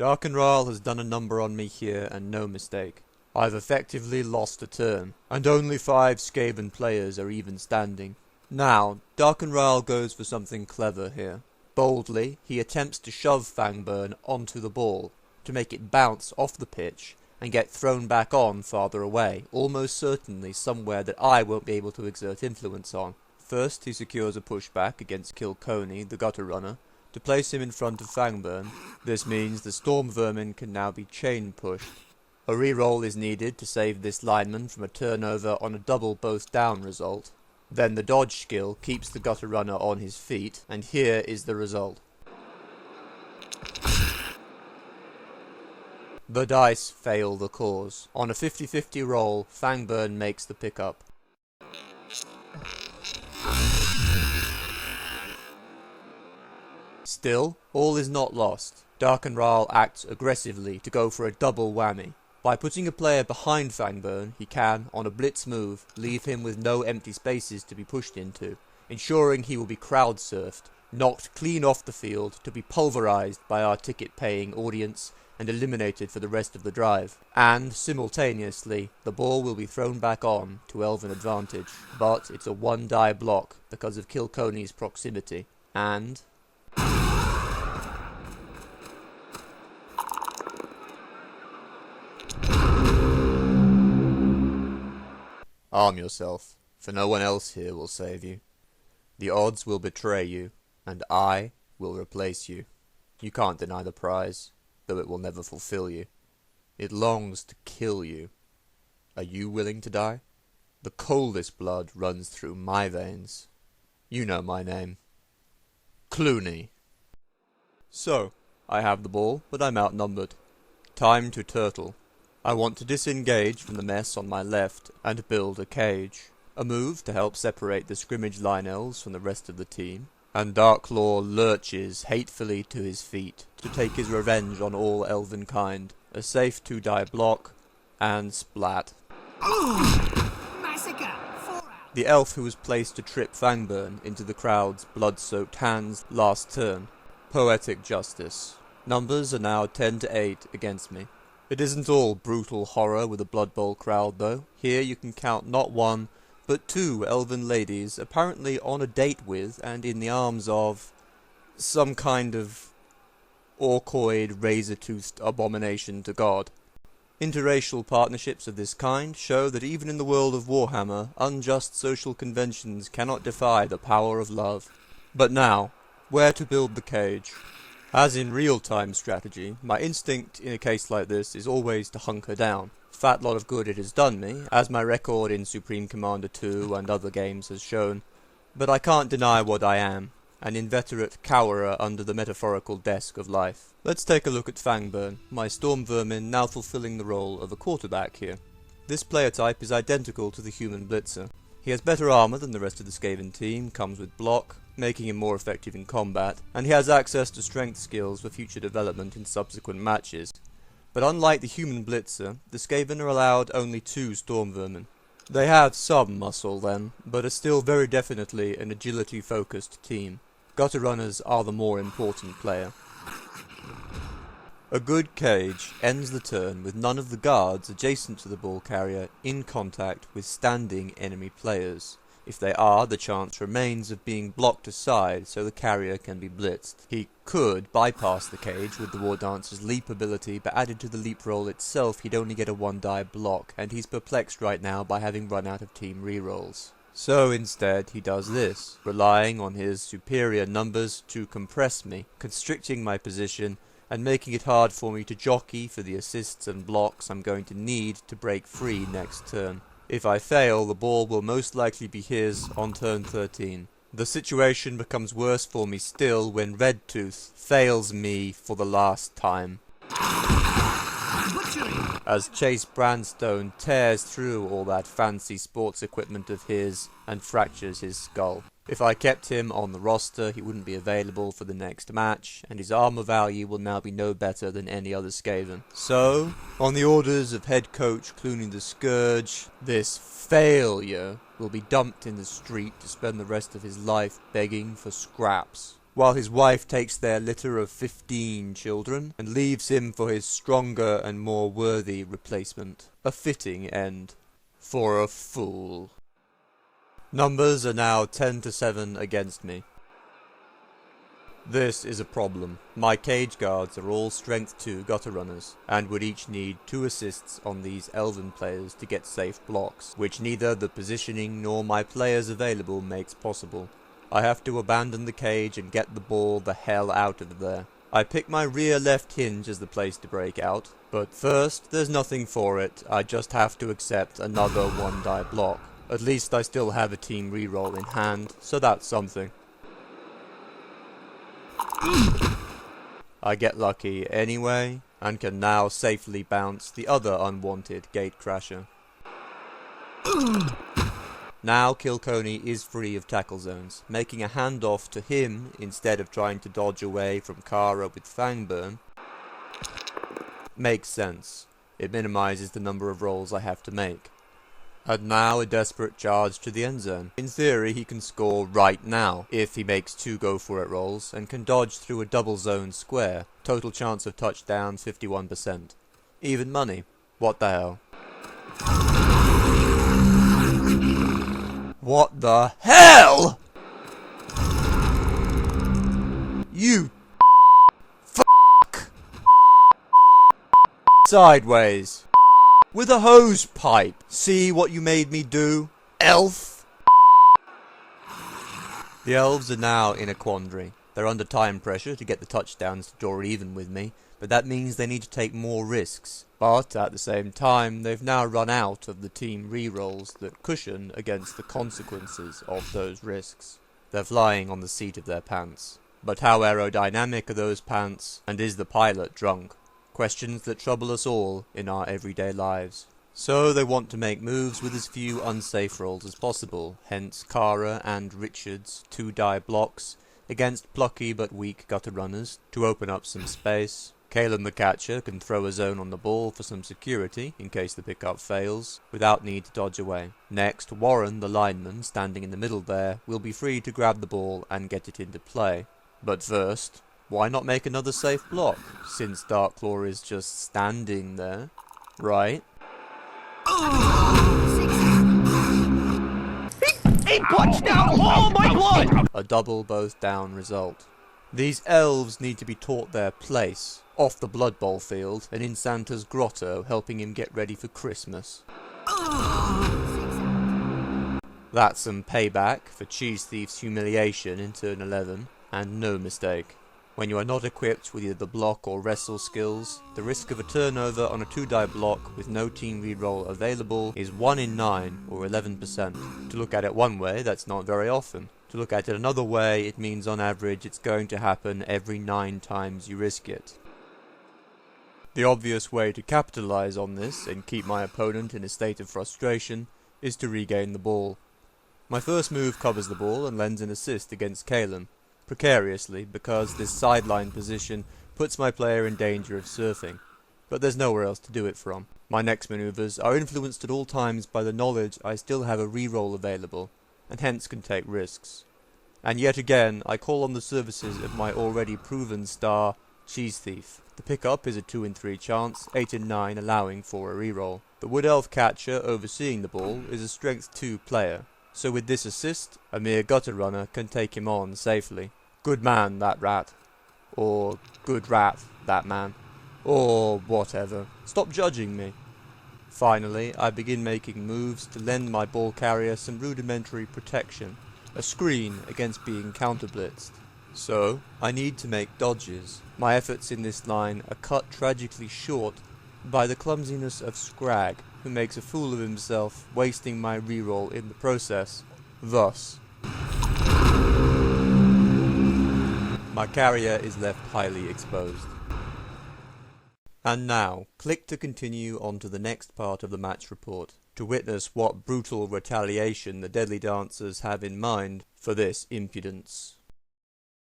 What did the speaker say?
Darkenral has done a number on me here, and no mistake. I've effectively lost a turn, and only 5 Skaven players are even standing. Now, Darkenral goes for something clever here. Boldly, he attempts to shove Fangburn onto the ball, to make it bounce off the pitch, and get thrown back on farther away, almost certainly somewhere that I won't be able to exert influence on. First, he secures a pushback against Cluny, the gutter runner, to place him in front of Fangburn. This means the storm vermin can now be chain pushed. A reroll is needed to save this lineman from a turnover on a double both down result. Then the dodge skill keeps the gutter runner on his feet, and here is the result. The dice fail the cause. On a 50-50 roll, Fangburn makes the pickup. Still, all is not lost. Darkenral acts aggressively to go for a double whammy. By putting a player behind Fangburn, he can, on a blitz move, leave him with no empty spaces to be pushed into, ensuring he will be crowd-surfed, knocked clean off the field to be pulverized by our ticket-paying audience and eliminated for the rest of the drive. And, simultaneously, the ball will be thrown back on to Elven advantage. But it's a 1-die block because of Cluny's proximity. And arm yourself, for no one else here will save you. The odds will betray you, and I will replace you. You can't deny the prize, though it will never fulfill you. It longs to kill you. Are you willing to die? The coldest blood runs through my veins. You know my name. Cluny. So, I have the ball, but I'm outnumbered. Time to turtle. I want to disengage from the mess on my left and build a cage. A move to help separate the scrimmage line elves from the rest of the team. And Darklaw lurches hatefully to his feet to take his revenge on all elven kind. A safe 2-die block, and splat. Massacre! The elf who was placed to trip Fangburn into the crowd's blood-soaked hands last turn. Poetic justice. Numbers are now 10-8 against me. It isn't all brutal horror with a Blood Bowl crowd, though. Here you can count not 1, but 2 elven ladies apparently on a date with and in the arms of some kind of orcoid, razor-toothed abomination to God. Interracial partnerships of this kind show that even in the world of Warhammer, unjust social conventions cannot defy the power of love. But now, where to build the cage? As in real-time strategy, my instinct in a case like this is always to hunker down. Fat lot of good it has done me, as my record in Supreme Commander 2 and other games has shown. But I can't deny what I am, an inveterate cowerer under the metaphorical desk of life. Let's take a look at Fangburn, my storm vermin now fulfilling the role of a quarterback here. This player type is identical to the human blitzer. He has better armor than the rest of the Skaven team, comes with block, making him more effective in combat, and he has access to strength skills for future development in subsequent matches. But unlike the human blitzer, the Skaven are allowed only 2 storm vermin. They have some muscle then, but are still very definitely an agility-focused team. Gutter runners are the more important player. A good cage ends the turn with none of the guards adjacent to the ball carrier in contact with standing enemy players. If they are, the chance remains of being blocked aside so the carrier can be blitzed. He could bypass the cage with the War Dancer's leap ability, but added to the leap roll itself he'd only get a 1-die block, and he's perplexed right now by having run out of team rerolls. So instead he does this, relying on his superior numbers to compress me, constricting my position, and making it hard for me to jockey for the assists and blocks I'm going to need to break free next turn. If I fail, the ball will most likely be his on turn 13. The situation becomes worse for me still when Redtooth fails me for the last time, as Chase Brandstone tears through all that fancy sports equipment of his and fractures his skull. If I kept him on the roster, he wouldn't be available for the next match, and his armor value will now be no better than any other Skaven. So, on the orders of head coach Cluny the Scourge, this failure will be dumped in the street to spend the rest of his life begging for scraps. while his wife takes their litter of 15 children and leaves him for his stronger and more worthy replacement. A fitting end for a fool. Numbers are now 10-7 against me. This is a problem. My cage guards are all strength 2 gutter runners, and would each need 2 assists on these elven players to get safe blocks, which neither the positioning nor my players available makes possible. I have to abandon the cage and get the ball the hell out of there. I pick my rear left hinge as the place to break out, but first there's nothing for it, I just have to accept another 1-die block. At least I still have a team reroll in hand, so that's something. I get lucky anyway, and can now safely bounce the other unwanted gatecrasher. Now Cluny is free of tackle zones, making a handoff to him instead of trying to dodge away from Kara with Fangburn makes sense. It minimises the number of rolls I have to make. And now a desperate charge to the end zone. In theory he can score right now, if he makes 2 go-for-it rolls, and can dodge through a double zone square. Total chance of touchdown 51%. Even money. What the hell? What the hell?! You f***! Sideways. With a hose pipe. See what you made me do, elf? The elves are now in a quandary. They're under time pressure to get the touchdowns to draw even with me, but that means they need to take more risks. But at the same time, they've now run out of the team rerolls that cushion against the consequences of those risks. They're flying on the seat of their pants. But how aerodynamic are those pants, and is the pilot drunk? Questions that trouble us all in our everyday lives. So they want to make moves with as few unsafe rolls as possible, hence Kara and Richard's 2-die blocks against plucky but weak gutter runners to open up some space. Kalen the catcher can throw a zone on the ball for some security in case the pickup fails, without need to dodge away. Next, Warren the lineman, standing in the middle there, will be free to grab the ball and get it into play. But first, why not make another safe block, since Darklaw is just standing there, right? He punched out all my blood! A double both down result. These elves need to be taught their place, off the Blood Bowl field and in Santa's grotto helping him get ready for Christmas. That's some payback for Cheese Thief's humiliation in turn 11, and no mistake. When you are not equipped with either the block or wrestle skills, the risk of a turnover on a 2-die block with no team reroll available is 1 in 9 or 11%. To look at it one way, that's not very often. To look at it another way, it means on average it's going to happen every 9 times you risk it. The obvious way to capitalize on this and keep my opponent in a state of frustration is to regain the ball. My first move covers the ball and lends an assist against Kalen, precariously because this sideline position puts my player in danger of surfing, but there's nowhere else to do it from. My next maneuvers are influenced at all times by the knowledge I still have a reroll available, and hence can take risks. And yet again, I call on the services of my already proven star, Cheese Thief. The pickup is a 2 in 3 chance, 8 in 9 allowing for a reroll. The Wood Elf catcher overseeing the ball is a strength 2 player, so with this assist, a mere gutter runner can take him on safely. Good man, that rat. Or good rat, that man. Or whatever. Stop judging me. Finally, I begin making moves to lend my ball carrier some rudimentary protection, a screen against being counter-blitzed. So, I need to make dodges. My efforts in this line are cut tragically short by the clumsiness of Scrag, who makes a fool of himself, wasting my reroll in the process. Thus, my carrier is left highly exposed. And now, click to continue on to the next part of the match report, to witness what brutal retaliation the Deadly Dancers have in mind for this impudence.